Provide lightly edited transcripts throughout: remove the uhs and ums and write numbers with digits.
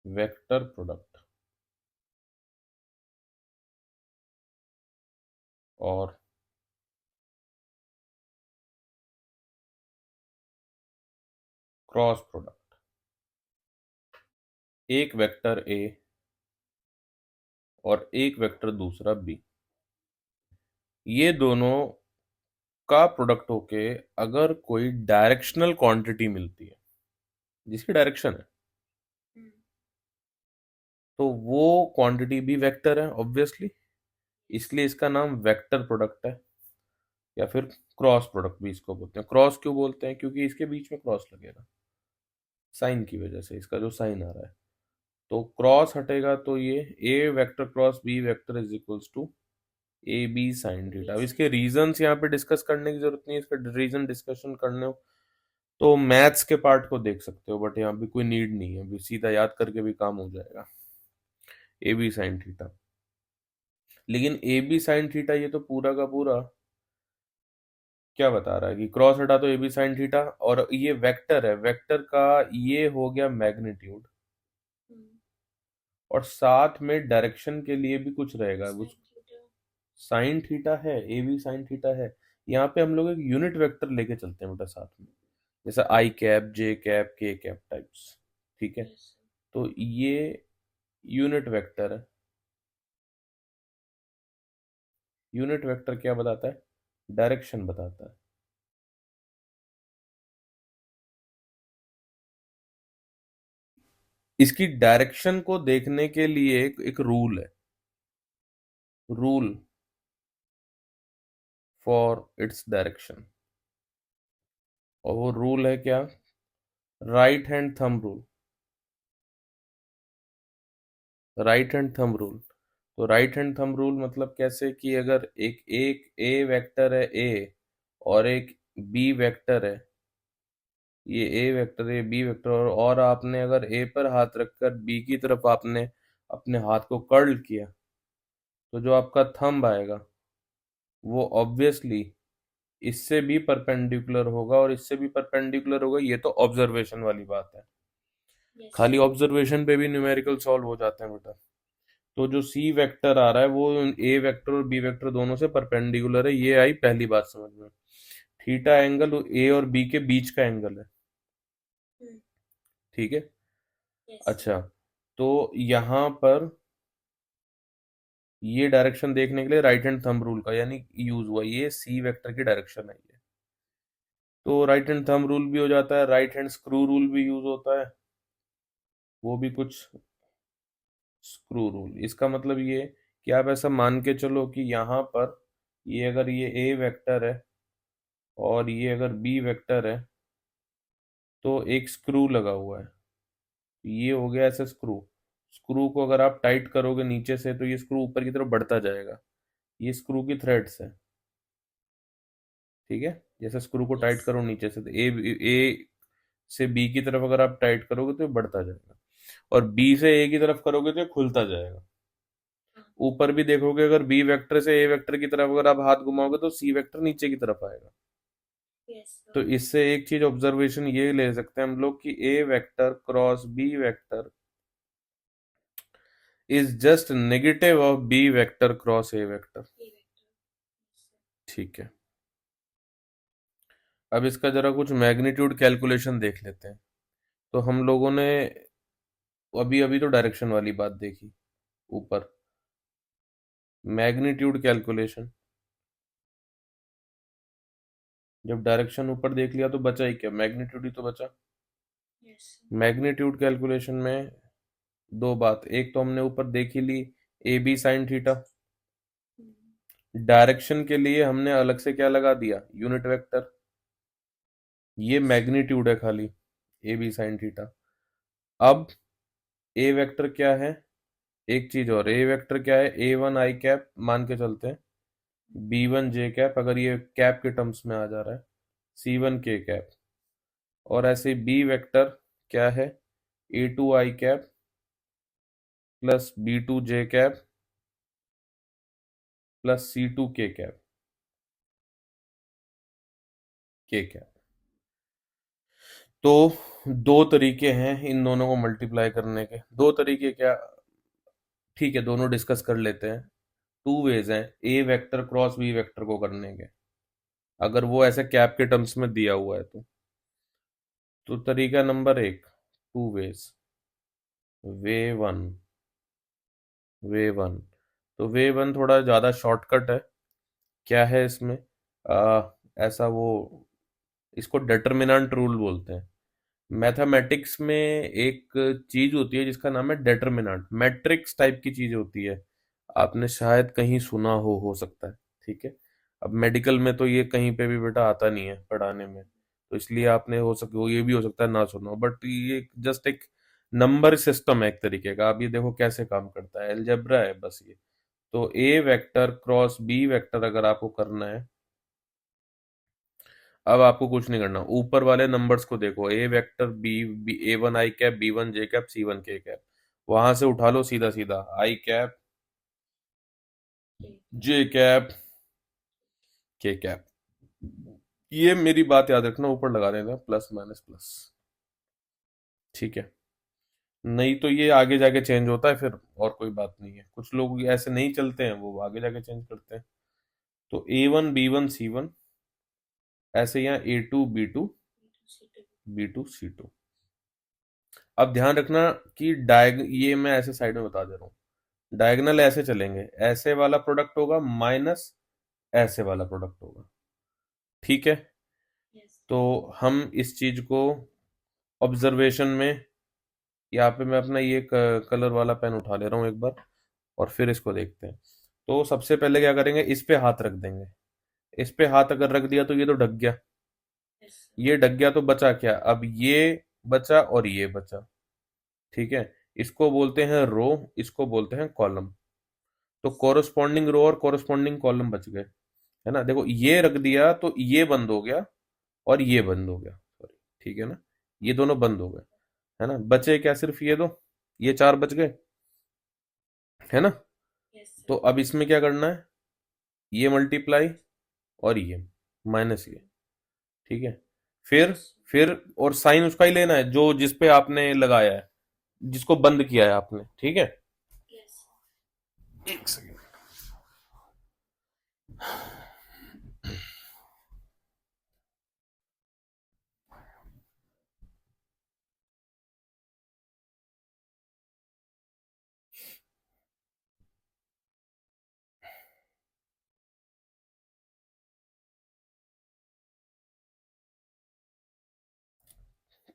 Vector product और cross product. एक vector A और एक वेक्टर दूसरा बी, ये दोनों का प्रोडक्ट होके अगर कोई डायरेक्शनल क्वांटिटी मिलती है जिसकी डायरेक्शन है, तो वो क्वांटिटी भी वेक्टर है ऑब्वियसली, इसलिए इसका नाम वेक्टर प्रोडक्ट है, या फिर क्रॉस प्रोडक्ट भी इसको बोलते हैं। क्रॉस क्यों बोलते हैं? क्योंकि इसके बीच में क्रॉस लगेगा, साइन की वजह से, इसका जो साइन आ रहा है। तो क्रॉस हटेगा तो ये A vector cross B vector is equals to A B sine theta. अब इसके रीजंस यहाँ पे डिस्कस करने की जरूरत नहीं है, इसका रीजन डिस्कशन करने हो तो मैथ्स के पार्ट को देख सकते हो, बट यहाँ पे कोई नीड नहीं है, अभी सीधा याद करके भी काम हो जाएगा। ए बी साइन थीटा, लेकिन ए बी साइन थीटा ये तो पूरा का पूरा क्या बता रहा है कि क्रॉस हटा तो ए बी साइन थीटा, और ये वेक्टर है, वेक्टर का ये हो गया मैग्नीट्यूड, और साथ में डायरेक्शन के लिए भी कुछ रहेगा, कुछ साइन थीटा है, ए बी साइन थीटा है। यहाँ पे हम लोग एक यूनिट वेक्टर लेके चलते हैं बेटा साथ में, जैसा आई कैप जे कैप के कैप टाइप्स, ठीक है। तो ये यूनिट वेक्टर है। यूनिट वेक्टर क्या बताता है? डायरेक्शन बताता है। इसकी डायरेक्शन को देखने के लिए एक रूल है, रूल फॉर इट्स डायरेक्शन, और वो रूल है क्या? Right hand thumb rule. Right hand thumb rule, तो राइट हैंड थंब रूल मतलब कैसे कि अगर एक एक ए वेक्टर है ए, और एक बी वेक्टर है, ये ए वेक्टर है बी वेक्टर, और आपने अगर ए पर हाथ रखकर बी की तरफ आपने अपने हाथ को कर्ल किया, तो जो आपका थंब आएगा वो ऑब्वियसली इससे भी परपेंडिकुलर होगा और इससे भी परपेंडिकुलर होगा। ये तो ऑब्जर्वेशन वाली बात है, खाली ऑब्जर्वेशन पे भी न्यूमेरिकल सॉल्व हो जाते हैं बेटा। तो जो सी वेक्टर आ रहा है वो ए वेक्टर और बी वेक्टर दोनों से परपेंडिकुलर है, ये आई पहली बात समझ में। थीटा एंगल ए और बी के बीच का एंगल है, ठीक है। अच्छा, तो यहाँ पर ये डायरेक्शन देखने के लिए राइट हैंड थंब रूल का यानी यूज हुआ, ये सी वेक्टर की डायरेक्शन है ये, तो राइट हैंड थंब रूल भी हो जाता है, राइट हैंड स्क्रू रूल भी यूज होता है, वो भी कुछ स्क्रू रूल। इसका मतलब ये कि आप ऐसा मान के चलो कि यहाँ पर ये अगर ये ए वेक्टर है और ये अगर बी वेक्टर है, तो एक स्क्रू लगा हुआ है, ये हो गया ऐसे स्क्रू। स्क्रू को अगर आप टाइट करोगे नीचे से तो ये स्क्रू ऊपर की तरफ बढ़ता जाएगा, ये स्क्रू की थ्रेड्स है, ठीक है। जैसे स्क्रू को टाइट करो नीचे से, तो ए से बी की तरफ अगर आप टाइट करोगे तो ये बढ़ता जाएगा, और बी से ए की तरफ करोगे तो ये खुलता जाएगा। ऊपर भी देखोगे, अगर बी वेक्टर से ए वेक्टर की तरफ अगर आप हाथ घुमाओगे तो सी वेक्टर नीचे की तरफ आएगा। तो इससे एक चीज ऑब्जर्वेशन ये ले सकते हैं हम लोग कि A vector cross B vector is just negative of B vector cross A vector, ठीक है। अब इसका जरा कुछ मैग्नीट्यूड कैलकुलेशन देख लेते हैं। तो हम लोगों ने अभी अभी तो डायरेक्शन वाली बात देखी ऊपर, मैग्नीट्यूड कैलकुलेशन, जब डायरेक्शन ऊपर देख लिया तो बचा ही क्या? मैग्नीट्यूड ही तो बचा। मैग्नीट्यूड कैलकुलेशन में दो बात, एक तो हमने ऊपर देख ही ली A B sine theta, direction के लिए हमने अलग से क्या लगा दिया? Unit vector. ये मैग्नीट्यूड है खाली, ए बी साइन थीटा। अब ए वेक्टर क्या है? एक चीज और, ए वेक्टर क्या है? ए वन आई कैप मान के चलते हैं, बी वन जे कैप अगर ये कैप के टर्म्स में आ जा रहा है, सी वन के कैप, और ऐसे बी वेक्टर क्या है? A two I cap plus B two J cap plus C two K cap, K cap. तो दो तरीके हैं इन दोनों को मल्टीप्लाई करने के। दो तरीके क्या, ठीक है दोनों डिस्कस कर लेते हैं। टू वेज हैं A vector cross B vector को करने के, अगर वो ऐसे कैप के टर्म्स में दिया हुआ है तो तरीका नंबर एक, two ways. Way one, way one, तो वे वन थोड़ा ज़्यादा शॉर्टकट है। क्या है इसमें, ऐसा वो, इसको डिटर्मिनेंट रूल बोलते हैं। मैथमेटिक्स में एक चीज होती है जिसका नाम है डिटर्मिनेंट, मैट्रिक्स टाइप की चीज होती है। आपने शायद कहीं सुना हो सकता है। ठीक है, अब मेडिकल में तो ये कहीं पे भी बेटा आता नहीं है पढ़ाने में, तो इसलिए आपने हो सके वो, ये भी हो सकता है ना सुना हो, बट ये जस्ट एक नंबर सिस्टम है एक तरीके का। आप ये देखो कैसे काम करता है, अलजेब्रा है बस ये। तो ए वेक्टर क्रॉस बी वेक्टर अगर आपको करना है, अब आपको कुछ नहीं करना, ऊपर वाले नंबर्स को देखो, ए वेक्टर बी ए वन आई cap, B one J cap, सी वन के कैप, वहां से उठा लो सीधा सीधा, आई कैप, जे कैप, के कैप। ये मेरी बात याद रखना, ऊपर लगा देना प्लस माइनस प्लस। ठीक है, नहीं तो ये आगे जाके चेंज होता है फिर, और कोई बात नहीं है। कुछ लोग ऐसे नहीं चलते हैं, वो आगे जाके चेंज करते हैं। तो A one B one C one, ऐसे यहाँ A two B two, B two C two. अब ध्यान रखना कि ये मैं ऐसे साइड में बता दे रहा हूँ, डायगोनल ऐसे चलेंगे, ऐसे वाला प्रोडक्ट होगा माइनस ऐसे वाला प्रोडक्ट होगा। ठीक है, तो हम इस चीज को ऑब्जर्वेशन में, यहाँ पे मैं अपना ये कलर वाला पेन उठा ले रहा हूँ एक बार, और फिर इसको देखते हैं। तो सबसे पहले क्या करेंगे, इस पे हाथ रख देंगे। इस पे हाथ अगर रख दिया तो ये तो ढक गया, ये ढक गया तो बचा क्या, अब ये बचा और ये बचा। ठीक है, इसको बोलते हैं रो, इसको बोलते हैं कॉलम। तो कोरस्पॉन्डिंग रो और कोरस्पॉन्डिंग कॉलम बच गए, है ना। देखो ये रख दिया तो ये बंद हो गया और ये बंद हो गया, सॉरी, ठीक है ना, ये दोनों बंद हो गए, है ना। बचे क्या, सिर्फ ये दो, ये चार बच गए, है ना। तो अब इसमें क्या करना है, ये मल्टीप्लाई और ये माइनस ये। ठीक है, फिर फिर और साइन उसका ही लेना है जो जिस पे आपने लगाया है, जिसको बंद किया है आपने। ठीक है, एक सेकेंड।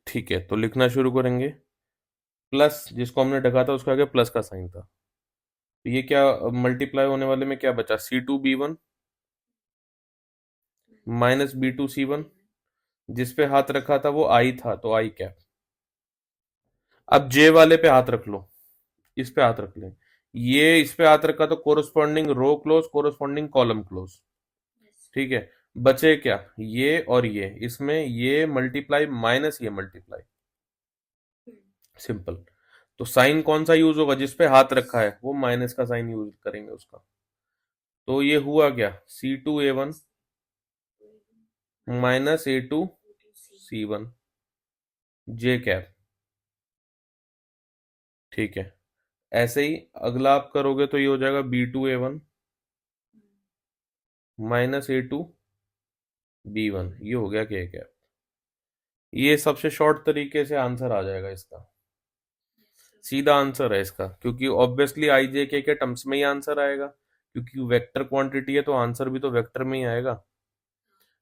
ठीक है, तो लिखना शुरू करेंगे। प्लस जिसको हमने ढका था उसके आगे प्लस का साइन था, तो ये क्या, मल्टीप्लाई होने वाले में क्या बचा, C two B one minus B two C one, जिस पे हाथ रखा था वो आई था तो आई कैप। अब जे वाले पे हाथ रख लो, इस पे हाथ रख लें, ये इस पे हाथ रखा तो कोरस्पॉन्डिंग रो क्लोज, कोरस्पॉन्डिंग कॉलम क्लोज। ठीक है, बचे क्या, ये और ये, इसमें ये मल्टीप्लाई माइनस ये मल्टीप्लाई, सिंपल। तो साइन कौन सा यूज होगा, जिस पे हाथ रखा है वो माइनस का साइन यूज करेंगे उसका। तो ये हुआ क्या, C two A one minus A two C one J cap. ठीक है, ऐसे ही अगला आप करोगे तो ये हो जाएगा B two A one minus A two B one, ये हो गया के कैप। ये सबसे शॉर्ट तरीके से आंसर आ जाएगा इसका, सीधा आंसर है इसका, क्योंकि ऑब्वियसली आई जे के टर्म्स में ही आंसर आएगा, क्योंकि वेक्टर क्वांटिटी है तो आंसर भी तो वेक्टर में ही आएगा।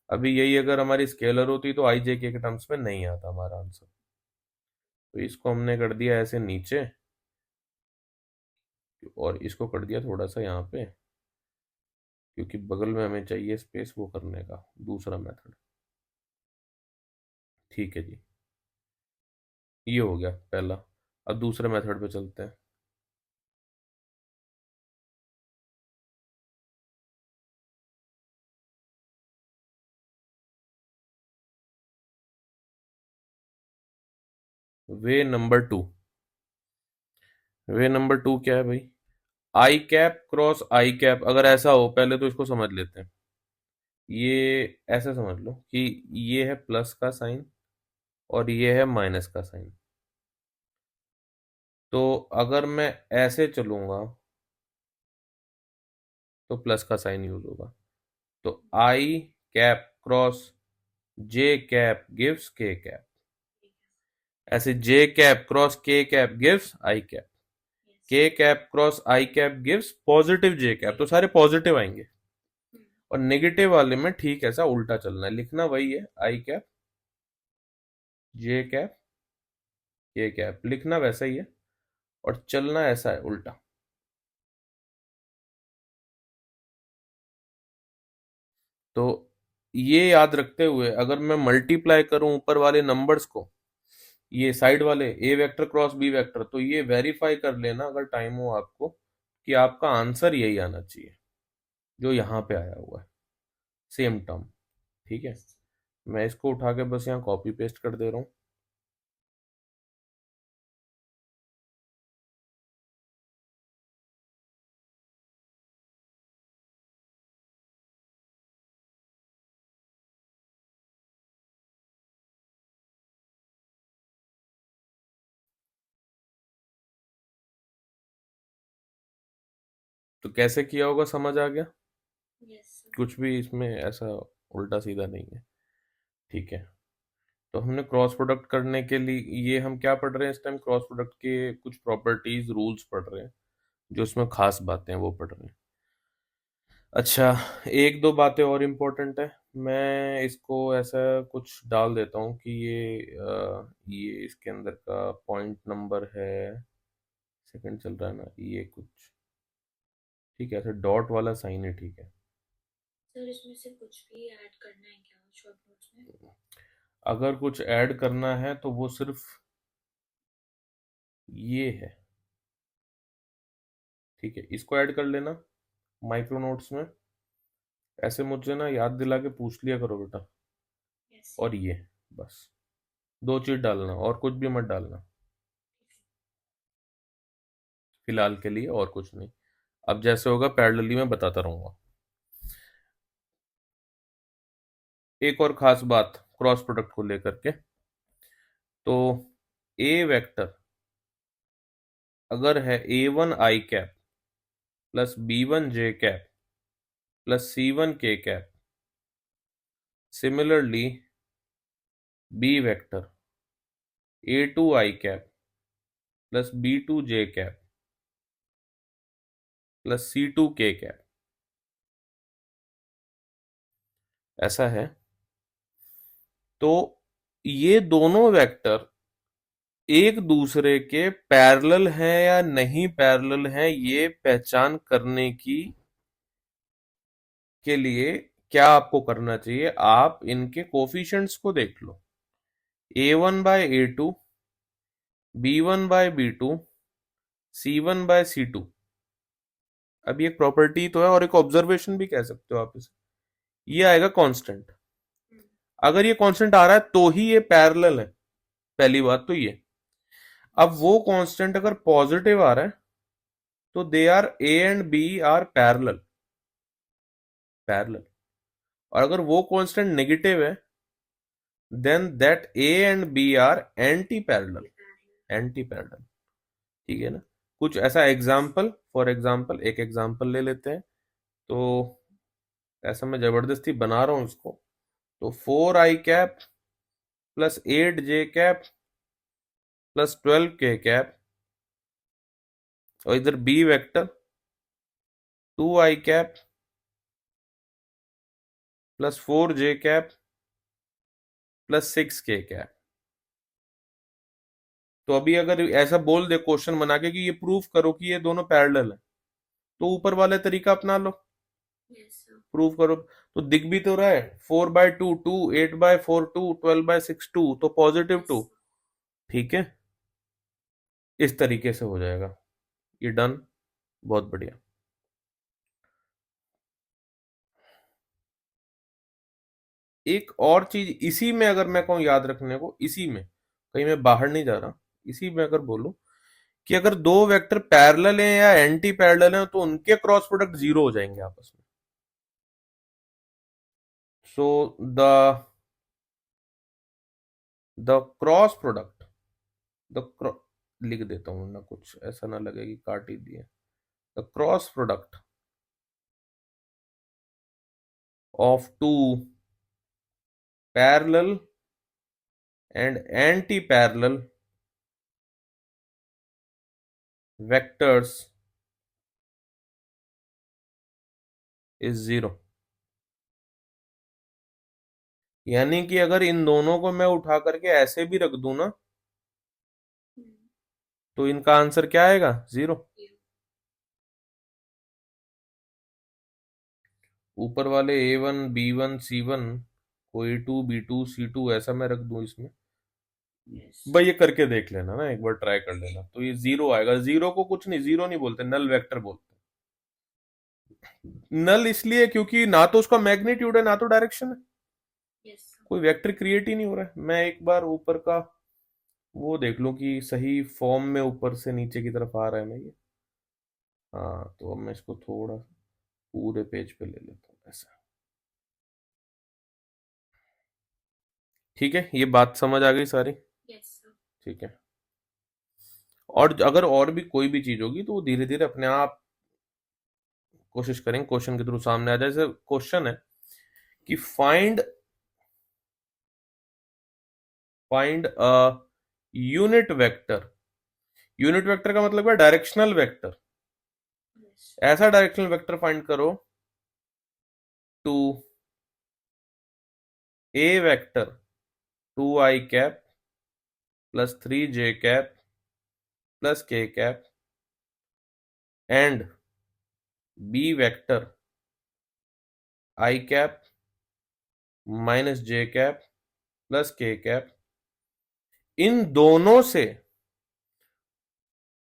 अभी यही अगर हमारी स्केलर होती तो आई जे के टर्म्स में नहीं आता हमारा आंसर। तो इसको हमने कर दिया ऐसे नीचे, और इसको कर दिया थोड़ा सा यहाँ पे, क्योंकि बगल में हमें चाहिए स्पेस वो करने का दूसरा मेथड। ठीक है जी, ये हो गया पहला। अब दूसरे मेथड पे चलते हैं। वे नंबर टू, वे नंबर टू क्या है भाई, आई कैप क्रॉस आई कैप। अगर ऐसा हो, पहले तो इसको समझ लेते हैं। ये ऐसे समझ लो कि ये है प्लस का साइन और ये है माइनस का साइन। तो अगर मैं ऐसे चलूंगा तो प्लस का साइन यूज होगा। तो आई कैप क्रॉस जे कैप गिव्स के कैप, ऐसे जे कैप क्रॉस के कैप गिव्स आई कैप, के कैप क्रॉस आई कैप गिव्स पॉजिटिव जे कैप, तो सारे पॉजिटिव आएंगे। और नेगेटिव वाले में ठीक ऐसा उल्टा चलना है, लिखना वही है i cap J cap K cap, लिखना वैसा ही है और चलना ऐसा है उल्टा। तो ये याद रखते हुए अगर मैं मल्टीप्लाई करूं ऊपर वाले नंबर्स को, ये साइड वाले ए वेक्टर क्रॉस बी वेक्टर, तो ये वेरीफाई कर लेना अगर टाइम हो आपको कि आपका आंसर यही आना चाहिए जो यहाँ पे आया हुआ है, सेम टर्म। ठीक है, मैं इसको उठा के बस यहाँ कॉपी पेस्ट कर दे रहा हूँ। तो कैसे किया होगा समझ आ गया? कुछ भी इसमें ऐसा उल्टा सीधा नहीं है। ठीक है, तो हमने क्रॉस प्रोडक्ट करने के लिए ये हम क्या पढ़ रहे हैं इस टाइम, क्रॉस प्रोडक्ट के कुछ प्रॉपर्टीज रूल्स पढ़ रहे हैं, जो इसमें खास बातें हैं वो पढ़ रहे हैं। अच्छा, एक दो बातें और इम्पोर्टेंट है, मैं इसको ऐसा कुछ डाल देता हूँ कि ये इसके अंदर का पॉइंट नंबर है, सेकंड चल रहा है ना ये कुछ, ठीक है, ऐसे डॉट वाला साइन है, ठीक है। सर इसमें से कुछ भी ऐड करना है क्या शॉर्ट नोट्स में? अगर कुछ ऐड करना है तो वो सिर्फ ये है, ठीक है, इसको ऐड कर लेना माइक्रो नोट्स में, ऐसे मुझे ना याद दिला के पूछ लिया करो बेटा। यस। और ये बस दो चीज डालना और कुछ भी मत डालना फिलहाल के लिए, और कुछ नहीं। अब जैसे होगा पैरेलली मैं बताता रहूंगा। एक और खास बात क्रॉस प्रोडक्ट को लेकर के, तो ए वेक्टर अगर है A1 I cap plus B1 J cap plus C1 K cap, similarly B vector A2 I cap plus B2 J cap plus C2 K cap, ऐसा है। तो ये दोनों वेक्टर एक दूसरे के पैरेलल हैं या नहीं पैरेलल हैं, ये पहचान करने की के लिए क्या आपको करना चाहिए, आप इनके कोफिशिएंट्स को देख लो, A1/A2, B1/B2, C1/C2। अब ये एक प्रॉपर्टी तो है और एक ऑब्जर्वेशन भी कह सकते हो आप इसे, ये आएगा कांस्टेंट। अगर ये कांस्टेंट आ रहा है तो ही ये पैरेलल है, पहली बात तो ये। अब वो कांस्टेंट अगर पॉजिटिव आ रहा है तो they are A and B are parallel, parallel. और अगर वो कांस्टेंट नेगेटिव है then that A and B are anti parallel, anti parallel. ठीक है ना? कुछ ऐसा एग्जाम्पल, फॉर एग्जाम्पल एक एग्जाम्पल ले लेते हैं। तो ऐसा मैं जबरदस्ती बना रहा हूं इसको, तो 4 आई कैप प्लस 8 जे कैप प्लस 12 के कैप, और इधर बी वेक्टर 2 आई कैप प्लस 4 जे कैप प्लस 6 के कैप। तो अभी अगर ऐसा बोल दे क्वेश्चन बना के कि ये प्रूफ करो कि ये दोनों पैरेलल है, तो ऊपर वाला तरीका अपना लो, यस सर। प्रूफ करो। तो दिख भी तो रहा है, 4/2 2, 8/4 2, 12/6 2, तो पॉजिटिव यस 2। ठीक है, इस तरीके से हो जाएगा ये, डन, बहुत बढ़िया। एक और चीज इसी में अगर मैं कहूँ याद रखने को, इसी में कहीं मैं बाहर नहीं जा रहा, इसी में अगर बोलूं कि अगर दो वेक्टर पैरेलल हैं या एंटी पैरेलल हैं तो उनके क्रॉस प्रोडक्ट जीरो हो जाएंगे आपस में। So the the cross product, the लिख देता हूँ ना, कुछ ऐसा ना लगे कि काट ही दिए। The cross product of two parallel and anti parallel vectors is zero. यानी कि अगर इन दोनों को मैं उठा करके ऐसे भी रख दूं ना, तो इनका आंसर क्या आएगा? जीरो। ऊपर वाले A1 B1 C1 को A2 B2 C2 ऐसा मैं रख दूं इसमें, भाई ये करके देख लेना ना, एक बार ट्राई कर लेना, तो ये जीरो आएगा। जीरो को कुछ नहीं, जीरो नहीं बोलते, नल वेक्टर बोलते हैं। नल इसलिए क्योंकि ना तो उसका मैग्नीट्यूड है ना तो डायरेक्शन है, कोई वेक्टर क्रिएट ही नहीं हो रहा है। मैं एक बार ऊपर का वो देख लूं कि सही फॉर्म में ऊपर से नीचे की तरफ आ रहा है ना ये। हाँ, तो अब मैं इसको थोड़ा पूरे पेज पे ले लेता हूँ ऐसा। ठीक है, ये बात समझ आ गई सारी? ठीक है। और अगर और भी कोई भी चीज होगी तो वो धीरे धीरे अपने आप कोशिश करेंगे क्वेश्चन के थ्रू सामने आ जाए। जैसे क्वेश्चन है कि find a unit vector. Unit vector का मतलब है डायरेक्शनल वेक्टर। ऐसा डायरेक्शनल वेक्टर फाइंड करो to A vector 2i cap plus 3j cap plus k cap and B vector i cap minus j cap plus k cap. इन दोनों से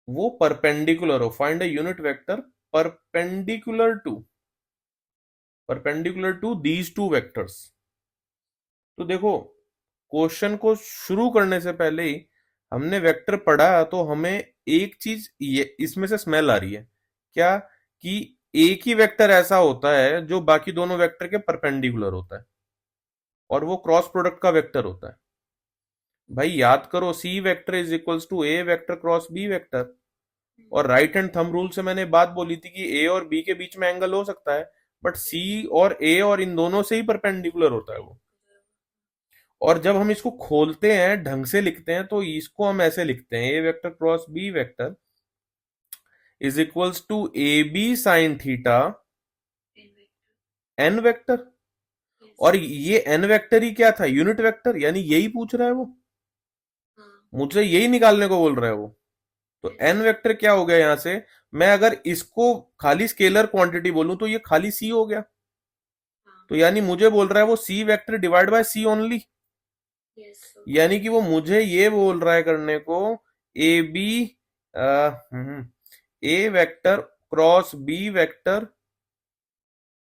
वो perpendicular हो। Find a unit vector perpendicular to these two vectors. तो देखो, question को शुरू करने से पहले ही हमने वेक्टर पढ़ा, तो हमें एक चीज ये इसमें से स्मेल आ रही है क्या, कि एक ही वेक्टर ऐसा होता है जो बाकी दोनों वेक्टर के परपेंडिकुलर होता है, और वो क्रॉस प्रोडक्ट का वेक्टर होता है। भाई याद करो, C vector is equals to A vector cross B vector. और राइट हैंड थंब रूल से मैंने बात बोली थी कि ए और बी के बीच में एंगल हो सकता है, बट सी और ए और इन दोनों से ही परपेंडिकुलर होता है वो। और जब हम इसको खोलते हैं, ढंग से लिखते हैं, तो इसको हम ऐसे लिखते हैं, A vector cross B vector is equals to A B sine theta N vector. और ये एन वेक्टर ही क्या था? Unit vector. यानी यही पूछ रहा है वो, मुझसे यही निकालने को बोल रहा है वो। तो एन वेक्टर क्या हो गया यहां से? मैं अगर इसको खाली स्केलर क्वांटिटी बोलूं तो ये खाली सी हो गया। तो यानी मुझे बोल रहा है वो C vector divide by C only. यानी कि वो मुझे ये बोल रहा है करने को, A B A vector cross B vector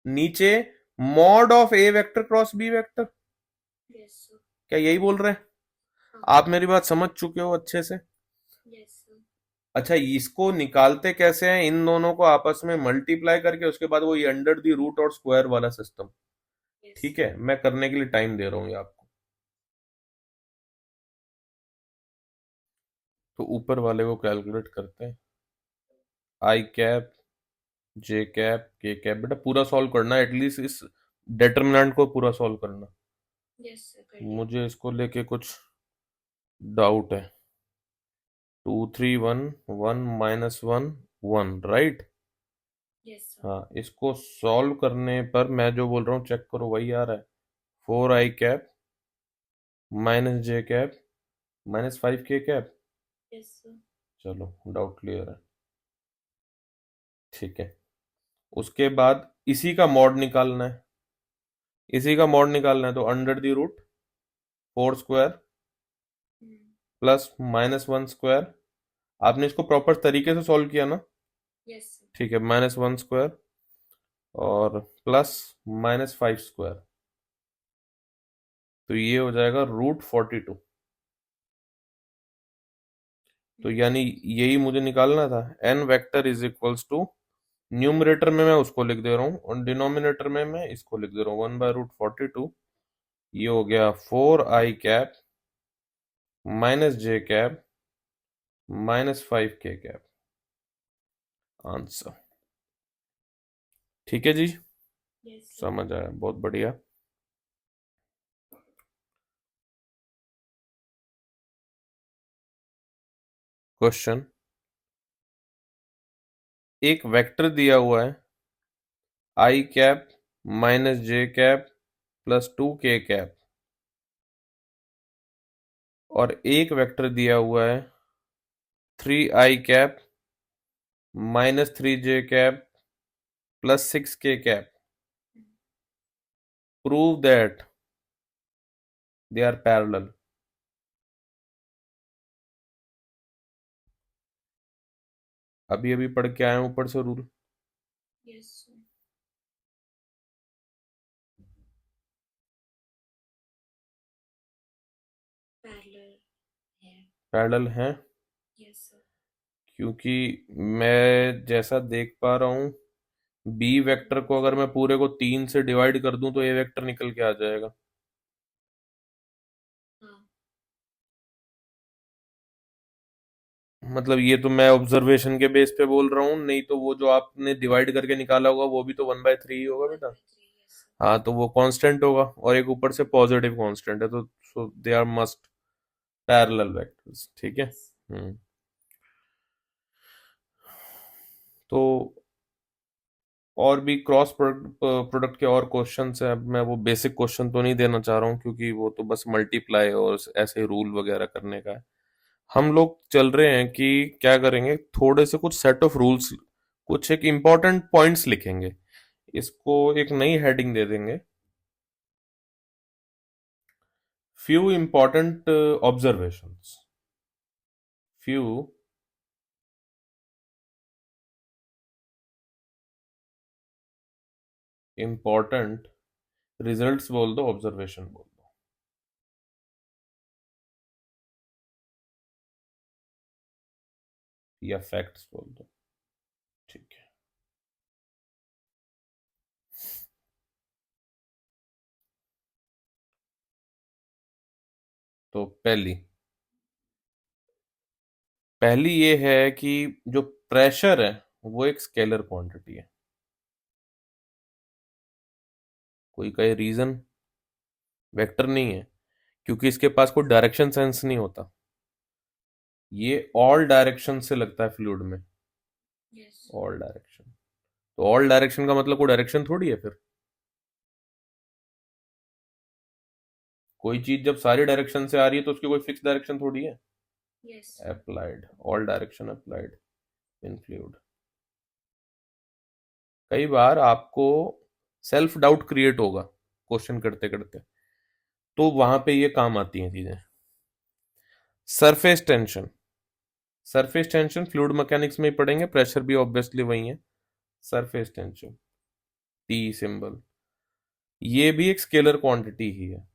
नीचे mod of A vector cross B vector. क्या यही बोल रहे हैं? आप मेरी बात समझ चुके हो अच्छे से? अच्छा, इसको निकालते कैसे हैं? इन दोनों को आपस में मल्टीप्लाई करके उसके बाद वो ये अंडर दी रूट और स्क्वायर वाला सिस्टम। ठीक है, मैं करने के लिए टाइम दे रहा हूं ये आपको। तो ऊपर वाले को कैलकुलेट करते हैं। आई कैप जे कैप के कैप, बेटा पूरा सॉल्व करना है, एटलीस्ट इस डिटरमिनेंट को पूरा सॉल्व करना। मुझे इसको लेके कुछ डाउट है। 2 3 1 1 -1 1, हाँ, इसको सॉल्व करने पर मैं जो बोल रहा हूँ चेक करो, वही आ रहा है। 4i कैप माइनस जे कैप माइनस 5k कैप। चलो, डाउट क्लियर है। ठीक है, उसके बाद इसी का मॉड निकालना है। तो under the root 4 square plus -1 square. आपने इसको प्रॉपर तरीके से सॉल्व किया ना? ठीक है, -1 स्क्वायर और प्लस -5 स्क्वायर। तो ये हो जाएगा √42। तो यानी यही मुझे निकालना था। N vector is equals to, numerator में मैं उसको लिख दे रहा हूँ और डिनोमिनेटर में मैं इसको लिख दे रहा हूँ 1/√42। ये हो गया 4i कैप माइनस जे cap minus 5k cap answer. ठीक है जी, यस सर। समझ आया, बहुत बढ़िया। क्वेश्चन, एक वेक्टर दिया हुआ है i cap minus J cap plus 2k cap, और एक वेक्टर दिया हुआ है 3i cap minus 3j cap plus 6k cap. Prove that they are parallel. अभी अभी पढ़ के आए हैं ऊपर से रूल। Yes sir. पैरेलल है। पैरेलल हैं, यस सर। क्योंकि मैं जैसा देख पा रहा हूँ बी वेक्टर को अगर मैं पूरे को 3 से डिवाइड कर दूं तो ए वेक्टर निकल के आ जाएगा। हाँ। मतलब ये तो मैं ऑब्जर्वेशन के बेस पे बोल रहा हूँ, नहीं तो वो जो आपने डिवाइड करके निकाला होगा वो भी तो 1/3 ही होगा वन बेटा। By three yes sir. हाँ तो वो कांस्टेंट होगा, और एक ऊपर से पॉजिटिव कांस्टेंट है, तो so they are must parallel vectors. ठीक है। यस। हम्म। तो और भी क्रॉस प्रोडक्ट के और क्वेश्चंस हैं, अब मैं वो बेसिक क्वेश्चन तो नहीं देना चाह रहा हूँ क्योंकि वो तो बस मल्टीप्लाई और ऐसे रूल वगैरह करने का है। हम लोग चल रहे हैं कि क्या करेंगे, थोड़े से कुछ सेट ऑफ रूल्स, कुछ एक इम्पॉर्टेंट पॉइंट्स लिखेंगे, इसको एक नई हेडिंग दे देंगे, few important observations, few important results बोल दो, ऑब्जर्वेशन बोल दो, या फैक्ट्स बोल दो। ठीक है। तो पहली ये है कि जो प्रेशर है वो एक स्केलर क्वांटिटी है। कोई कहे रीजन, वेक्टर नहीं है, क्योंकि इसके पास कोई डायरेक्शन सेंस नहीं होता, ये ऑल डायरेक्शन से लगता है फ्लूइड में। यस। ऑल डायरेक्शन, तो ऑल डायरेक्शन का मतलब कोई डायरेक्शन थोड़ी है फिर। कोई चीज जब सारी डायरेक्शन से आ रही है तो उसकी कोई फिक्स डायरेक्शन थोड़ी है। Yes. Applied, all direction applied in fluid. कई बार आपको सेल्फ डाउट क्रिएट होगा क्वेश्चन करते करते, तो वहां पे ये काम आती हैं चीजें। Surface tension, surface tension fluid mechanics में ही पढ़ेंगे, प्रेशर भी ऑब्वियसली वही है। सरफेस टेंशन, टी सिंबल, ये भी एक स्केलर क्वांटिटी ही है।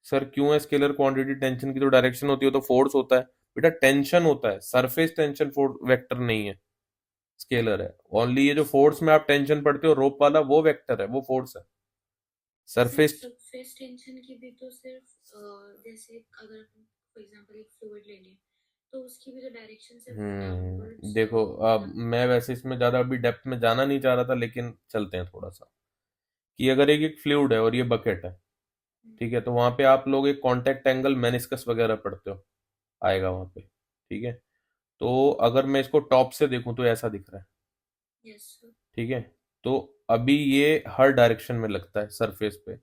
सर क्यों है स्केलर क्वांटिटी, टेंशन की तो डायरेक्शन होती है, तो फोर्स होता है। बेटा टेंशन होता है, सरफेस टेंशन फोर्स वेक्टर नहीं है, स्केलर है। ओनली ये जो फोर्स में आप टेंशन पढ़ते हो रोप वाला, वो वेक्टर है, वो फोर्स है। सर सरफेस, सरफेस टेंशन की भी तो सिर्फ जैसे अगर फॉर एग्जांपल एक फ्लूइड ले लें तो उसकी भी तो डायरेक्शन सिर्फ डाउनवर्ड्स देखो है अब ना। मैं वैसे इसमें ज्यादा अभी डेप्थ में जाना नहीं चाह रहा था, लेकिन चलते हैं थोड़ा सा, कि अगर एक फ्लूइड है और ये बकेट है, ठीक है, तो वहां पे आप लोग एक कांटेक्ट एंगल मेनिस्कस वगैरह पढ़ते हो, आएगा वहां पे। ठीक है। तो अगर मैं इसको टॉप से देखूं तो ऐसा दिख रहा है। Yes sir. ठीक है। तो अभी ये हर डायरेक्शन में लगता है सरफेस पे,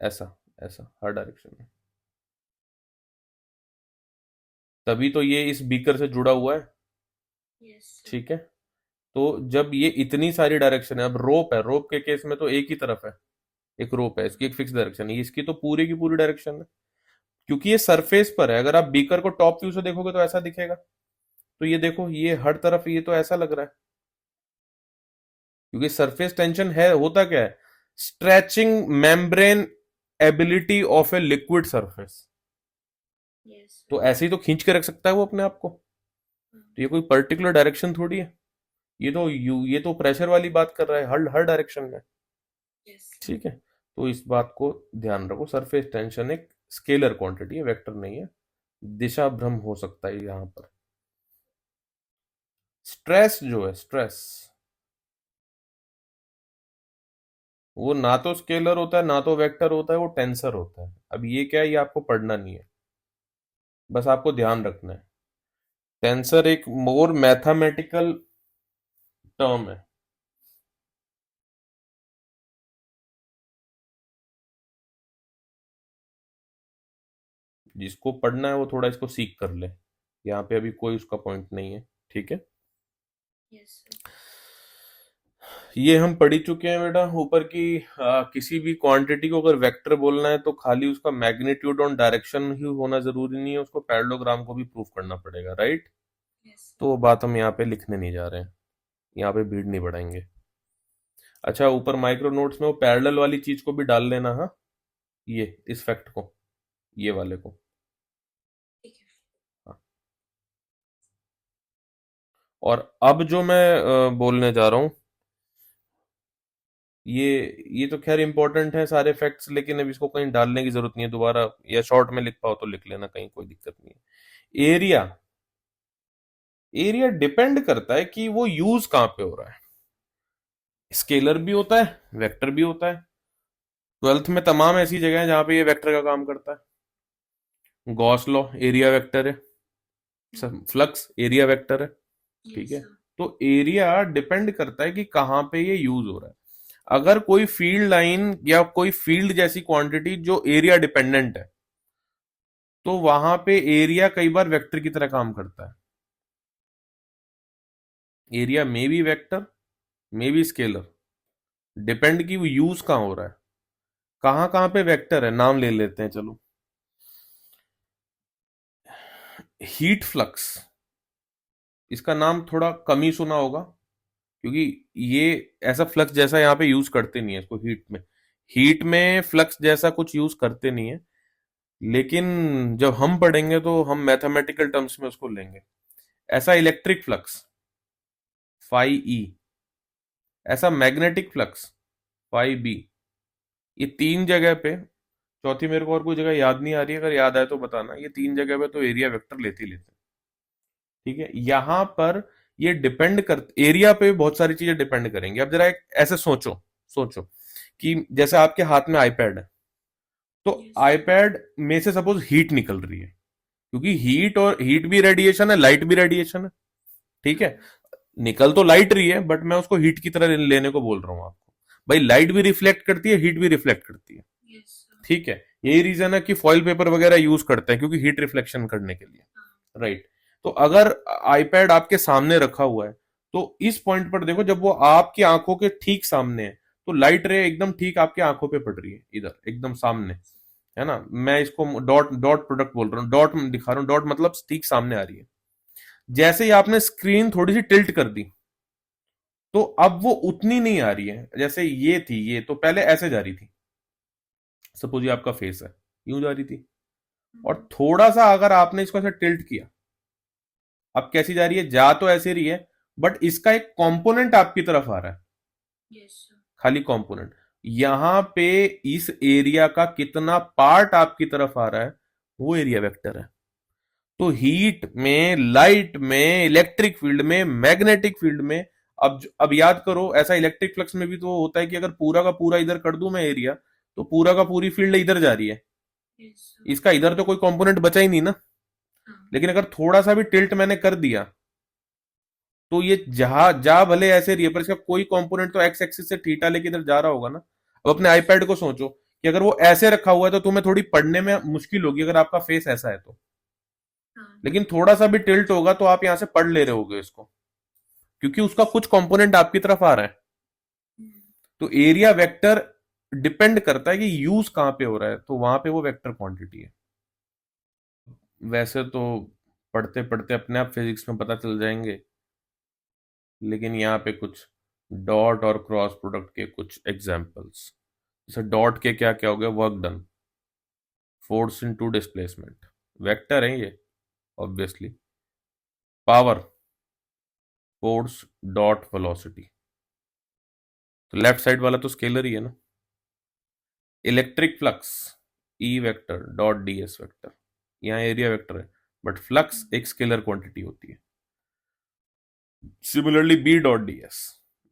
ऐसा, ऐसा हर डायरेक्शन में, तभी तो ये इस बीकर से जुड़ा हुआ है। Yes sir. ठीक है। तो जब ये इतनी सारी डायरेक्शन है, अब रोप है, रोप के केस में तो एक ही तरफ है, एक रोप है, इसकी एक फिक्स डायरेक्शन है, इसकी तो पूरी की पूरी डायरेक्शन है, क्योंकि ये सरफेस पर है। अगर आप बीकर को टॉप व्यू से देखोगे तो ऐसा दिखेगा, तो ये देखो ये हर तरफ, ये तो ऐसा लग रहा है, क्योंकि सरफेस टेंशन है, होता क्या है, stretching membrane ability of a liquid surface. Yes sir. तो ऐसे ही तो खींच के रख सकता है वो अपने आप को, तो ये कोई पर्टिकुलर डायरेक्शन थोड़ी है, ये तो प्रेशर वाली बात कर रहा है, हर हर डायरेक्शन में। Yes sir. ठीक है। तो इस बात को ध्यान रखो, सरफेस टेंशन एक स्केलर क्वांटिटी है, वेक्टर नहीं है। दिशा भ्रम हो सकता है यहाँ पर। स्ट्रेस जो है, स्ट्रेस, वो ना तो स्केलर होता है ना तो वेक्टर होता है, वो टेंसर होता है। अब ये क्या है, ये आपको पढ़ना नहीं है, बस आपको ध्यान रखना है। टेंसर एक मोर मैथमेटिकल टर्म है। जिसको पढ़ना है वो थोड़ा इसको सीख कर ले, यहाँ पे अभी कोई उसका पॉइंट नहीं है, ठीक है। Yes sir. ये हम पढ़ ही चुके हैं बेटा ऊपर की। किसी भी क्वांटिटी को अगर वेक्टर बोलना है तो खाली उसका मैग्नीट्यूड और डायरेक्शन ही होना जरूरी नहीं है, उसको पैरेललोग्राम को भी प्रूफ करना पड़ेगा, राइट। यस तो वो बात हम यहाँ पे लिखने नहीं जा रहे हैं, यहाँ पे भीड़ नहीं बढ़ाएंगे। अच्छा, ऊपर माइक्रो नोट्स में वो पैरेलल वाली चीज को भी डाल लेना, हाँ, ये इस फैक्ट को, ये वाले को। ठीक है। हाँ। और अब जो मैं बोलने जा रहा हूँ, ये तो खैर इंपॉर्टेंट है सारे फैक्ट्स, लेकिन अब इसको कहीं डालने की जरूरत नहीं है दोबारा, या शॉर्ट में लिख पाओ तो लिख लेना, कहीं कोई दिक्कत नहीं है। एरिया, एरिया डिपेंड करता है कि वो यूज कहाँ पे हो रहा है। स्केलर भी होता है, वेक्टर भी होता है। ट्वेल्थ में तमाम ऐसी जगह है जहां पे ये वेक्टर का काम करता है। गॉस लॉ एरिया वेक्टर है, फ्लक्स एरिया वेक्टर है, ठीक यस है। सर। तो एरिया डिपेंड करता है कि कहाँ पे ये यूज हो रहा है। अगर कोई फील्ड लाइन या कोई फील्ड जैसी क्वांटिटी जो एरिया डिपेंडेंट है, तो वहां पे एरिया कई बार वेक्टर की तरह काम करता है। एरिया में बी वेक्टर, में बी स्केलर, डिपेंड की वो यूज कहाँ हो रहा है। कहाँ कहाँ पे वेक्टर है, नाम ले लेते हैं चलो। हीट फ्लक्स, इसका नाम थोड़ा कम ही सुना होगा, क्योंकि ये ऐसा फ्लक्स जैसा यहाँ पे यूज करते नहीं है इसको। हीट में फ्लक्स जैसा कुछ यूज करते नहीं है, लेकिन जब हम पढ़ेंगे तो हम मैथमेटिकल टर्म्स में उसको लेंगे। ऐसा इलेक्ट्रिक फ्लक्स फाई ई, ऐसा मैग्नेटिक फ्लक्स फाई बी। ये तीन जगह पे, चौथी मेरे को और कोई जगह याद नहीं आ रही है, अगर याद आए तो बताना, ये तीन जगह पे तो एरिया वेक्टर लेते ही लेते हैं, ठीक है। यहां पर ये डिपेंड कर, एरिया पे बहुत सारी चीजें डिपेंड करेंगी। अब जरा एक ऐसे सोचो, सोचो कि जैसे आपके हाथ में आईपैड है, तो यस आईपैड में से सपोज हीट निकल रही है, क्योंकि हीट, और हीट भी रेडिएशन है, लाइट भी रेडिएशन है, ठीक हाँ। है। निकल तो लाइट रही है, बट मैं उसको हीट की तरह लेने को बोल रहा हूं आपको। भाई लाइट भी रिफ्लेक्ट करती है, हीट भी रिफ्लेक्ट करती है, यस सर। ठीक है। यही रीजन है कि फॉइल पेपर वगैरह यूज करते हैं, क्योंकि हीट रिफ्लेक्शन करने के लिए, हाँ। राइट। तो अगर आईपैड आपके सामने रखा हुआ है, तो इस पॉइंट पर देखो, जब वो आपकी आंखों के ठीक सामने है, तो लाइट रे एकदम ठीक आपकी आंखों पे पड़ रही है, इधर एकदम सामने, है ना। मैं इसको डॉट डॉट प्रोडक्ट बोल रहा हूँ, डॉट दिखा रहा हूँ, डॉट मतलब ठीक सामने आ रही है। जैसे ही आपने स्क्रीन थोड़ी सी टिल्ट कर दी, तो अब वो उतनी नहीं आ रही है जैसे ये थी, ये तो पहले ऐसे जा रही थी, सपोज ये आपका फेस है, यूं जा रही थी। और थोड़ा सा अगर आपने इसको ऐसे टिल्ट किया, अब कैसी जा रही है, जा तो ऐसे रही है, बट इसका एक कंपोनेंट आपकी तरफ आ रहा है, यस सर। खाली कंपोनेंट। यहां पे इस एरिया का कितना पार्ट आपकी तरफ आ रहा है, वो एरिया वेक्टर है। तो हीट में, लाइट में, इलेक्ट्रिक फील्ड में, मैग्नेटिक फील्ड में, अब याद करो, ऐसा इलेक्ट्रिक फ्लक्स में भी तो होता है कि अगर पूरा का पूरा इधर कर दूं मैं एरिया, तो पूरा का पूरी फील्ड इधर जा रही है, यस सर। इसका इधर तो कोई कंपोनेंट बचा ही नहीं ना। हाँ। लेकिन अगर थोड़ा सा भी टिल्ट मैंने कर दिया, तो ये जहा जा भले ऐसे रही है, पर इसका कोई कंपोनेंट तो एक्स एक्सिस से थीटा लेके इधर जा रहा होगा ना। अब अपने यस। आईपैड को सोचो कि अगर वो ऐसे रखा हुआ है तो तुम्हें थोड़ी पढ़ने में मुश्किल होगी, अगर आपका फेस ऐसा है तो। हाँ। लेकिन थोड़ा सा भी टिल्ट होगा तो आप यहां से पढ़ ले रहे होगे इसको, क्योंकि उसका कुछ कंपोनेंट आपकी तरफ आ रहा है। तो एरिया वेक्टर डिपेंड करता है कि यूज कहां पे हो रहा है, तो वहां पे वो वेक्टर क्वांटिटी है। वैसे तो पढ़ते पढ़ते अपने आप फिजिक्स में पता चल जाएंगे, लेकिन यहाँ पे कुछ डॉट और क्रॉस प्रोडक्ट के कुछ एग्जांपल्स। जैसे डॉट के क्या क्या हो गया, work done, force into displacement, vector है ये obviously. Power, force dot velocity, तो लेफ्ट साइड वाला तो स्केलर ही है ना। Electric flux, E vector dot d s vector, यहाँ एरिया वेक्टर है। बट फ्लक्स एक स्केलर क्वांटिटी होती है। Similarly B dot d s,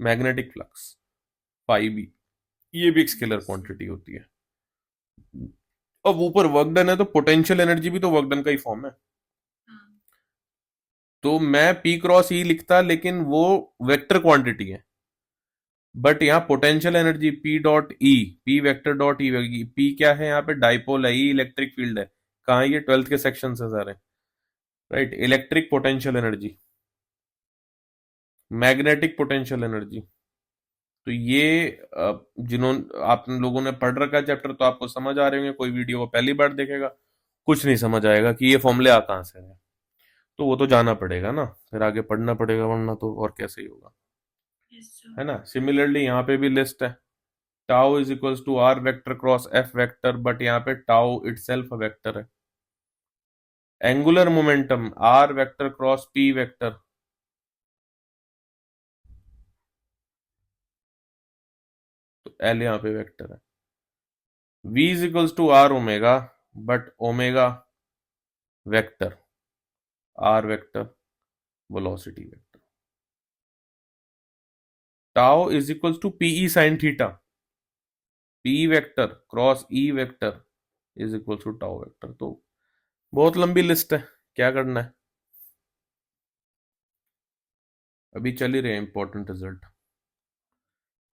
magnetic flux phi B, ये भी एक स्केलर yes, क्वांटिटी होती है। अब ऊपर वर्क डन है तो पोटेंशियल एनर्जी भी तो वर्क डन का ही फॉर्म है। हाँ, तो मैं पी क्रॉस ई लिखता, लेकिन वो वेक्टर क्वांटिटी है। बट यहाँ potential energy P dot E, P vector dot E, P क्या है यहाँ पे, डाइपोल है, ई इलेक्ट्रिक फील्ड है। कहाँ, ये 12th के सेक्शन से सारे, right. Electric potential energy, magnetic potential energy. तो ये जिन्होंने आप लोगों ने पढ़ रखा है चैप्टर तो आपको समझ आ रहे होंगे, कोई वीडियो को पहली बार देखेगा कुछ नहीं समझ आएगा कि ये फॉर्मूले आ कहाँ से है। तो वो तो जाना पड़ेगा ना, फिर आगे पढ़ना पड़ेगा, वरना तो और कैसे ही होगा, yes, sir. है ना। सिमिलरली यहाँ पे भी लिस्ट है, tau is equals to r vector cross F vector, but यहाँ पे टाउ इटसेल्फ वेक्टर है। Angular momentum r vector cross p vector, तो एल यहाँ पे वेक्टर है। v is equals to r omega, but omega vector, r vector velocity vector. Tau is equals to p E sine theta, p vector cross E vector is equals to tau vector. तो बहुत लंबी list है, क्या करना है, अभी चल ही रहे इंपॉर्टेंट रिजल्ट।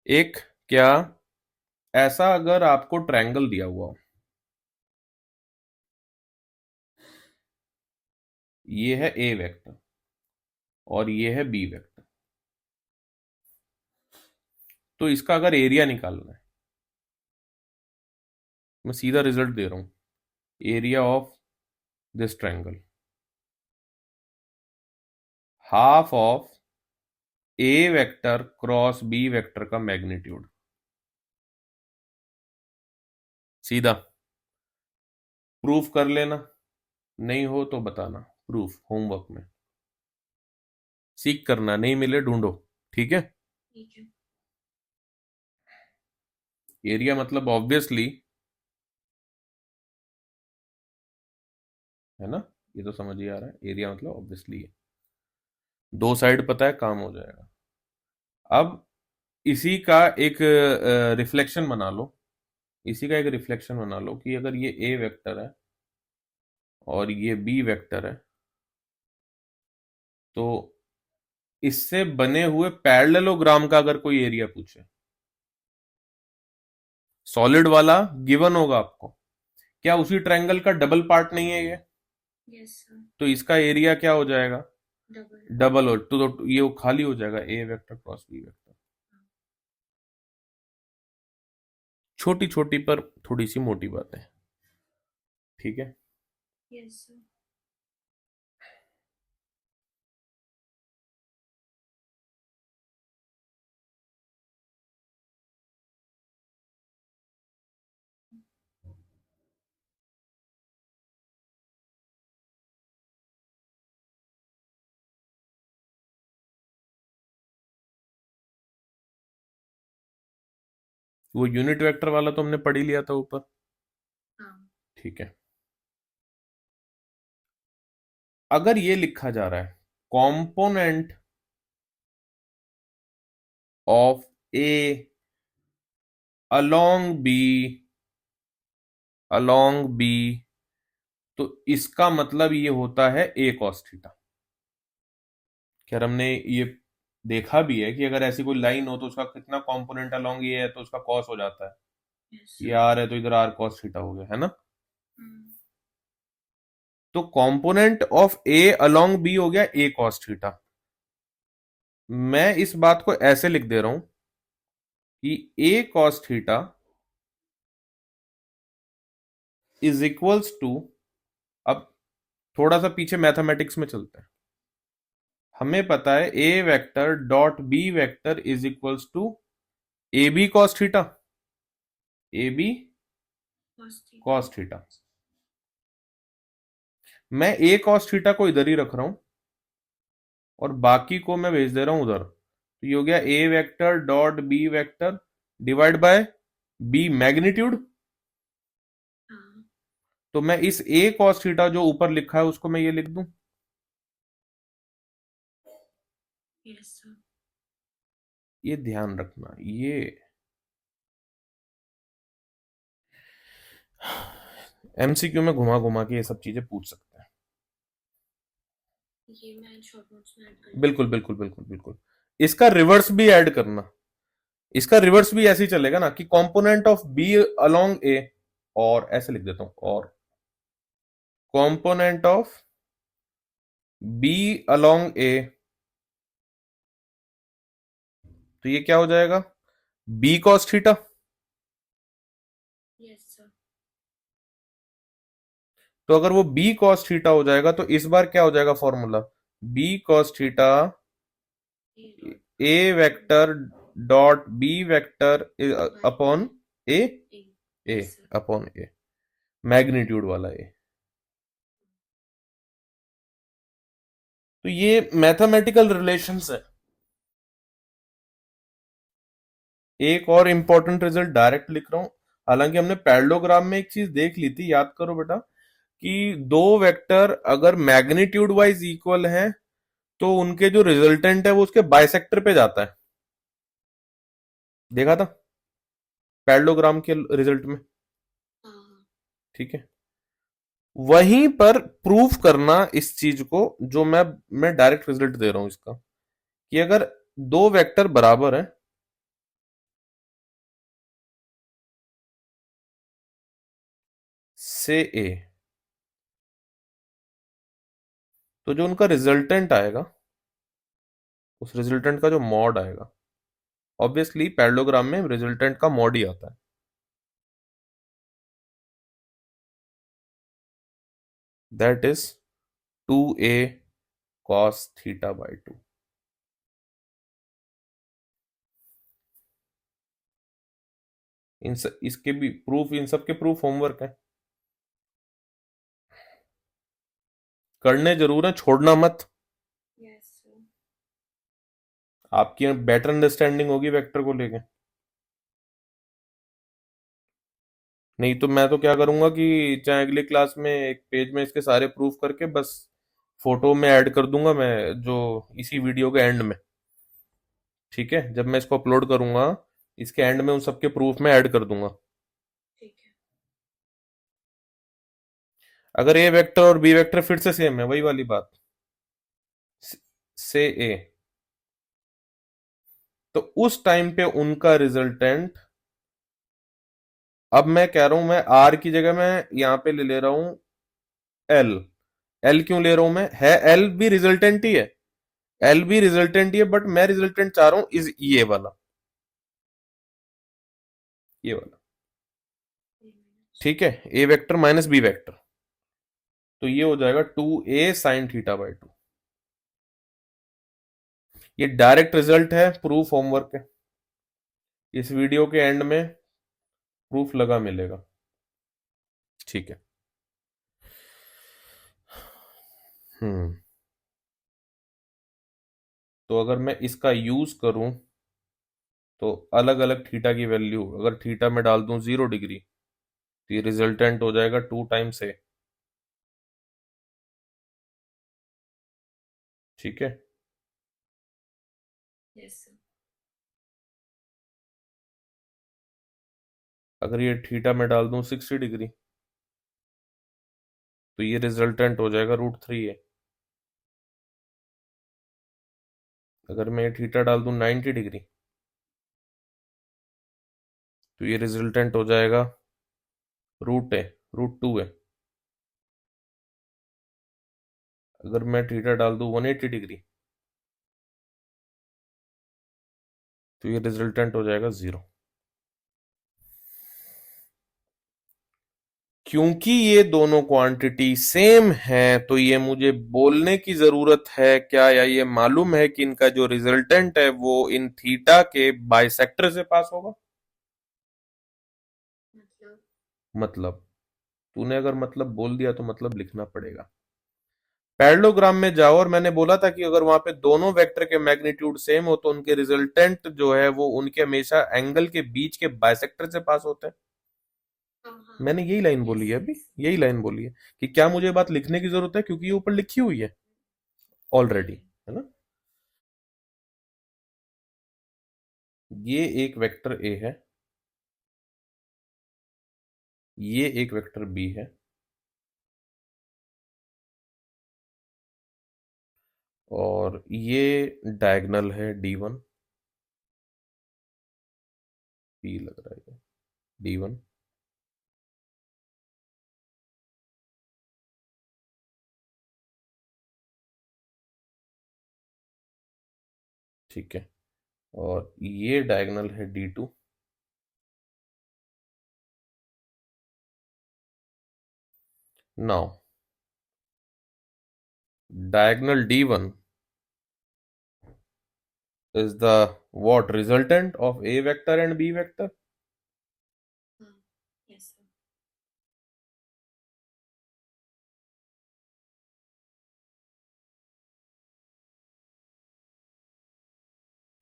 एक, क्या ऐसा अगर आपको ट्रायंगल दिया हुआ हो, ये है ए वेक्टर और ये है बी वेक्टर, तो इसका अगर एरिया निकालना है, मैं सीधा रिजल्ट दे रहा हूं, area of this triangle half of A vector cross B vector का मैग्नीट्यूड। सीधा प्रूफ कर लेना, नहीं हो तो बताना, प्रूफ होमवर्क में सीख करना, नहीं मिले ढूंढो, ठीक है। ठीक है। एरिया मतलब ऑब्वियसली, है ना, ये तो समझ ही आ रहा है, एरिया मतलब ऑब्वियसली है, दो साइड पता है, काम हो जाएगा। अब इसी का एक रिफ्लेक्शन बना लो, इसी का एक रिफ्लेक्शन बना लो कि अगर ये ए वेक्टर है और ये बी वेक्टर है, तो इससे बने हुए पैरेललोग्राम का अगर कोई एरिया पूछे, सॉलिड वाला गिवन होगा आपको, क्या उसी ट्रायंगल का डबल पार्ट नहीं है ये, यस सर। तो इसका एरिया क्या हो जाएगा, डबल। डबल हो, तो ये खाली हो जाएगा A vector cross B vector. छोटी छोटी पर थोड़ी सी मोटी बात है, ठीक है। Yes sir. वो यूनिट वेक्टर वाला तो हमने पढ़ ही लिया था ऊपर, हाँ। ठीक है। अगर ये लिखा जा रहा है component of A along B, along B, तो इसका मतलब ये होता है ए कॉस थीटा। खैर हमने ये देखा भी है कि अगर ऐसी कोई लाइन हो तो उसका कितना कंपोनेंट अलोंग ये है तो उसका कॉस हो जाता है, यस ये सर। आर है तो इधर आर कॉस थीटा हो गया, है ना। हम्म। तो component of A along B हो गया ए कॉस थीटा। मैं इस बात को ऐसे लिख दे रहा हूं कि A cos theta is equals to, अब थोड़ा सा पीछे मैथमेटिक्स में चलते हैं। हमें पता है A vector dot B vector is equals to A B cos theta, A B cos theta. Cos theta. मैं ए कॉस थीटा को इधर ही रख रहा हूं और बाकी को मैं भेज दे रहा हूं उधर, तो ये हो गया A vector dot B vector divide by B magnitude. हाँ। तो मैं इस a cos थीटा जो ऊपर लिखा है उसको मैं ये लिख दूं, यस सर। ये ध्यान रखना। ये एमसीक्यू में घुमा घुमा के ये सब चीजें पूछ सकते हैं। ये मैं शॉर्ट नोट्स में ऐड कर लेती बिल्कुल हूँ। बिल्कुल बिल्कुल बिल्कुल। इसका रिवर्स भी ऐड करना। इसका रिवर्स भी ऐसे ही चलेगा ना कि component of B along A, और ऐसे लिख देता हूं, और component of B along A, तो ये क्या हो जाएगा, B cos theta. Yes sir. तो अगर वो बी कॉस थीटा हो जाएगा तो इस बार क्या हो जाएगा formula, B cos theta A dot A by vector dot B vector by upon A, A. A yes sir. Upon A, magnitude वाला ए। तो ये मैथमेटिकल रिलेशंस है। एक और इंपॉर्टेंट रिजल्ट डायरेक्ट लिख रहा हूं। हालांकि हमने पैरेललोग्राम में एक चीज देख ली थी, याद करो बेटा, कि दो वेक्टर अगर मैग्नीट्यूड वाइज इक्वल हैं तो उनके जो रिजल्टेंट है वो उसके बाइसेक्टर पे जाता है। देखा था पैरेललोग्राम के रिजल्ट में। हाँ हाँ। ठीक है, वहीं पर प्रूफ करना इस चीज को, जो मैं डायरेक्ट रिजल्ट दे रहा हूं इसका, कि अगर दो वेक्टर बराबर हैं, से ए, तो जो उनका रिजल्टेंट आएगा उस रिजल्टेंट का जो मॉड आएगा, ऑब्वियसली पैरेललोग्राम में रिजल्टेंट का मॉड ही आता है, that is 2a cos theta by 2। इसके भी प्रूफ, इन सब के प्रूफ होमवर्क है, करने जरूर है, छोड़ना मत। Yes sir. आपकी बेटर अंडरस्टैंडिंग होगी वेक्टर को लेके। नहीं तो मैं तो क्या करूंगा कि चाहे अगली क्लास में एक पेज में इसके सारे प्रूफ करके बस फोटो में ऐड कर दूंगा मैं, जो इसी वीडियो के एंड में। ठीक है, जब मैं इसको अपलोड करूंगा इसके एंड में उन सबके प्रूफ में ऐड कर दूंगा। ठीक है। अगर ए वेक्टर और बी वेक्टर फिर से सेम है, वही वाली बात, से ए, तो उस टाइम पे उनका रिजल्टेंट, अब मैं कह रहा हूं मैं आर की जगह मैं यहां पे ले रहा हूं एल। एल क्यों ले रहा हूं मैं, है एल भी रिजल्टेंट ही है, एल भी रिजल्टेंट ही है, बट मैं रिजल्टेंट चाह रहा हूं इज ये वाला, ये वाला। ए माइनस। ठीक है, A vector minus B vector, तो ये हो जाएगा 2a साइन थीटा बाई 2। ये डायरेक्ट रिजल्ट है, प्रूफ होमवर्क है, इस वीडियो के एंड में प्रूफ लगा मिलेगा। ठीक है। हम्म। तो अगर मैं इसका यूज करूं तो अलग अलग थीटा की वैल्यू, अगर थीटा में डाल दूं 0 डिग्री, तो ये रिजल्टेंट हो जाएगा 2 टाइम्स ए। ठीक है, यस सर। अगर ये थीटा में डाल दूं 60 डिग्री, तो ये रिजल्टेंट हो जाएगा √3a। अगर मैं ये थीटा डाल दूं 90 डिग्री, तो ये रिजल्टेंट हो जाएगा √2a। अगर मैं थीटा डाल दूं 180 डिग्री, तो ये रिजल्टेंट हो जाएगा 0। क्योंकि ये दोनों क्वांटिटी सेम है तो ये मुझे बोलने की जरूरत है क्या, या ये मालूम है कि इनका जो रिजल्टेंट है वो इन थीटा के बाइसेक्टर से पास होगा। मतलब। मतलब, तूने अगर मतलब बोल दिया तो मतलब लिखना पड़ेगा। पैरेललोग्राम में जाओ, और मैंने बोला था कि अगर वहां पे दोनों वेक्टर के मैग्नीट्यूड सेम हो तो उनके रिजल्टेंट जो है वो उनके हमेशा एंगल के बीच के बाइसेक्टर से पास होते हैं। हाँ हाँ मैंने यही लाइन बोली यस है अभी, यस यही लाइन बोली है कि क्या मुझे ये बात लिखने की जरूरत है, क्योंकि ये ऊपर लिखी हुई है ऑलरेडी, राइट है ना। ये एक वेक्टर ए है, ये एक वेक्टर बी है, और ये डायगोनल है D1, बी लग रहा है D1। ठीक है, और ये डायगोनल है D2। Now diagonal D1 is the what resultant of A vector and B vector. हाँ yes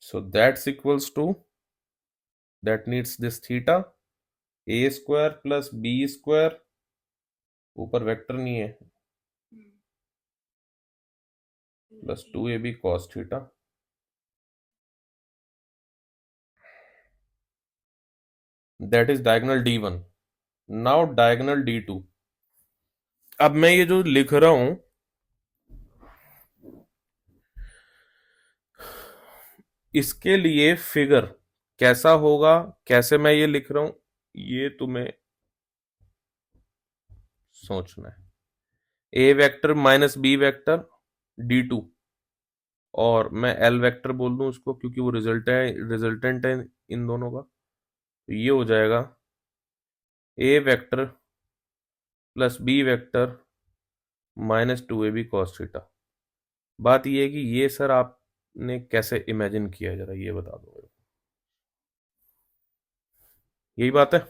So that's equals to, that needs this theta, A square plus B square, ऊपर वेक्टर नहीं है, plus 2AB cos theta। That is diagonal D1। Now diagonal D2। अब मैं ये जो लिख रहा हूं, इसके लिए फिगर कैसा होगा, कैसे मैं ये लिख रहा हूं, ये तुम्हें सोचना है। A vector minus B vector D2, और मैं एल वेक्टर बोल दूं उसको, क्योंकि वो रिजल्टेंट है इन दोनों का। तो ये हो जाएगा A vector plus B vector minus 2AB cos theta. बात ये है कि ये सर आपने कैसे इमेजिन किया, जरा ये बता दो मेरे को। यही बात है,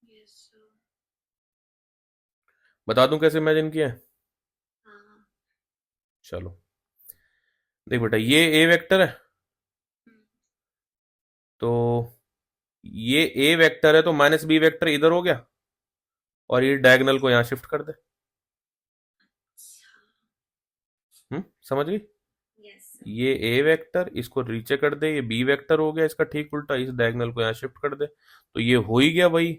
यस बता दूं कैसे इमेजिन किया है। हाँ चलो देख बेटा, ये ए वेक्टर है, तो ये ए वेक्टर है, तो माइनस बी वेक्टर इधर हो गया, और ये डायगोनल को यहां शिफ्ट कर दे। अच्छा समझ गई। यस ये ए वेक्टर, इसको नीचे कर दे, ये बी वेक्टर हो गया, इसका ठीक उल्टा, इस डायगोनल को यहाँ शिफ्ट कर दे, तो ये हो ही गया वही,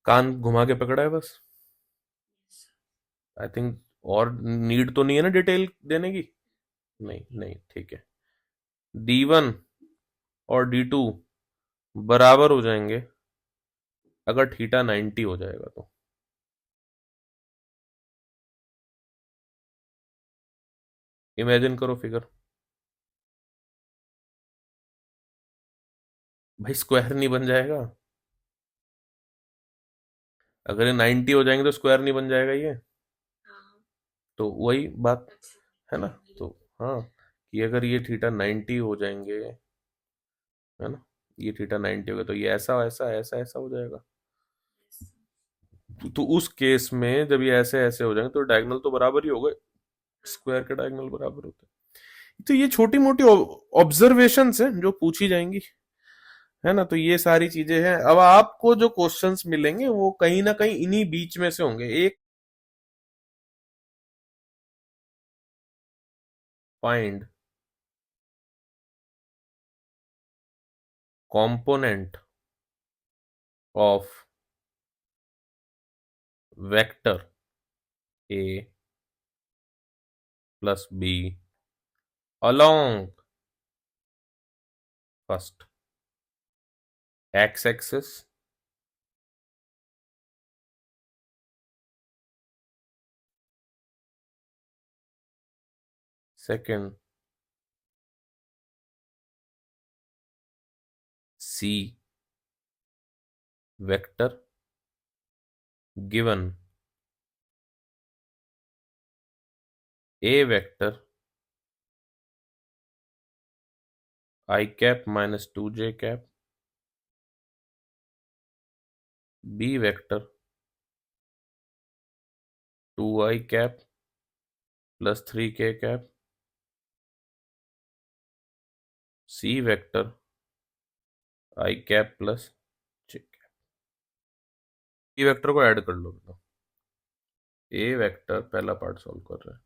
कान घुमा के पकड़ा है बस। आई थिंक और नीड तो नहीं है ना डिटेल देने की। नहीं नहीं, ठीक है। D1 और D2 बराबर हो जाएंगे अगर थीटा 90 हो जाएगा तो। इमेजिन करो फिगर। भाई स्क्वायर नहीं बन जाएगा, अगर ये 90 हो जाएंगे तो स्क्वायर नहीं बन जाएगा ये। हाँ तो वही बात अच्छा है ना। डायगोनली तो हाँ, कि अगर ये थीटा 90 हो जाएंगे, है ना, ये थीटा 90 हो गया, तो ये ऐसा ऐसा ऐसा ऐसा हो जाएगा। यस तो उस केस में जब ये ऐसे ऐसे हो जाएंगे तो डायगोनल तो बराबर ही हो गए, हाँ स्क्वायर के डायगोनल बराबर होते हैं। तो ये छोटी मोटी ऑब्जर्वेशंस हैं जो पूछी जाएंगी, है ना। तो ये सारी चीजें हैं। अब आपको जो क्वेश्चंस मिलेंगे वो कहीं ना कहीं इन्हीं बीच में से होंगे। एक, find component of vector A plus B along first x axis, second C vector given A vector i cap minus 2J cap, B vector 2I cap plus 3K cap, C vector i cap plus J cap. B vector को add कर लो बेटा। A vector पहला part solve कर रहे हैं,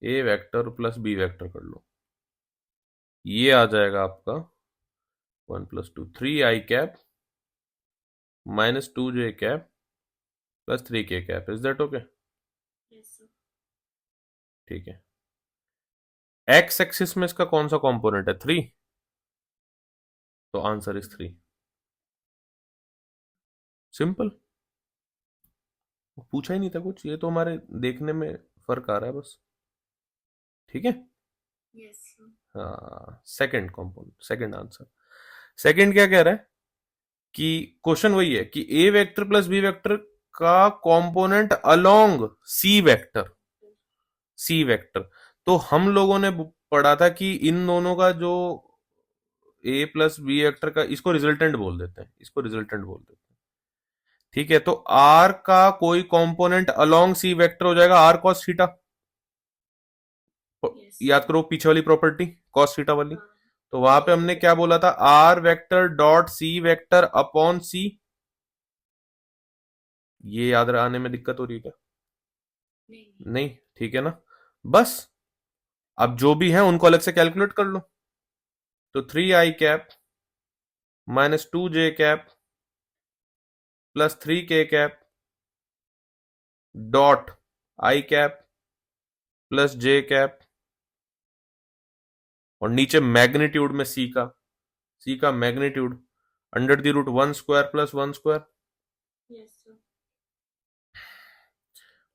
A vector plus B vector कर लो, ये आ जाएगा आपका 1 + 2 3i cap -2j cap +3k cap. Is that okay? Yes, sir. ठीक है। एक्स एक्सिस में इसका कौन सा कंपोनेंट है? 3, तो आंसर इज 3। सिंपल, पूछा ही नहीं था कुछ, ये तो हमारे देखने में फर्क आ रहा है बस। ठीक है। Yes, sir. हाँ, second component, second answer. Second क्या कह रहा है कि क्वेश्चन वही है कि A vector plus B vector का component along C vector, C vector. तो हम लोगों ने पढ़ा था कि इन दोनों का जो ए प्लस बी वेक्टर का, इसको रिजल्टेंट बोल देते हैं, इसको रिजल्टेंट बोल देते हैं। ठीक है, तो आर का कोई कंपोनेंट अलोंग सी वेक्टर हो जाएगा आर कॉस थीटा। Yes, याद sir. करो पीछे वाली प्रॉपर्टी कॉस थीटा वाली। हाँ. तो वहां पे हमने क्या बोला था? R vector dot C vector upon C. ये याद आने में दिक्कत हो रही है क्या? नहीं. नहीं, ठीक है ना। बस अब जो भी है उनको अलग से कैलकुलेट कर लो। तो 3i cap -2j cap +3k cap dot i cap +j cap, और नीचे मैग्नीट्यूड में सी का मैग्नीट्यूड √1² + 1²। Yes, sir.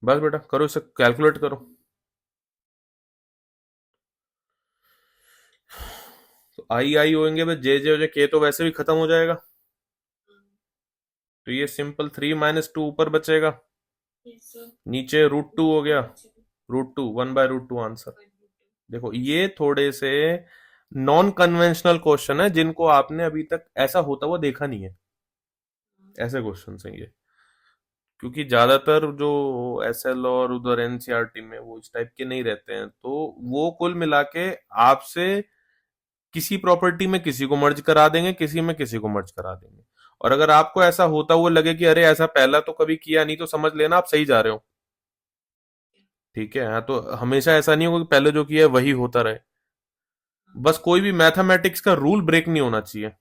बस बेटा करो, इसे कैलकुलेट करो। तो आई होंगे बस, जे हो जाए, के तो वैसे भी खत्म हो जाएगा। हाँ. तो ये सिंपल 3 - 2 ऊपर बचेगा, Yes, sir. नीचे √2 हो गया, नीचे √2 1/√2 आंसर। 1/2. देखो ये थोड़े से नॉन कन्वेंशनल क्वेश्चन है जिनको आपने अभी तक ऐसा होता हुआ देखा नहीं है। हाँ. ऐसे क्वेश्चन है ये, क्योंकि ज्यादातर जो एसएल और उधर एनसीईआरटी में वो इस टाइप के नहीं रहते हैं, तो वो कुल मिला के आपसे किसी प्रॉपर्टी में किसी को मर्ज करा देंगे, किसी में किसी को मर्ज करा देंगे। और अगर आपको ऐसा होता हुआ लगे कि अरे ऐसा पहला तो कभी किया नहीं, तो समझ लेना आप सही जा रहे हो। ठीक है, हाँ, तो हमेशा ऐसा नहीं होगा कि पहले जो किया है वही होता रहे। हाँ. बस कोई भी मैथमेटिक्स का रूल ब्रेक नहीं होना चाहिए।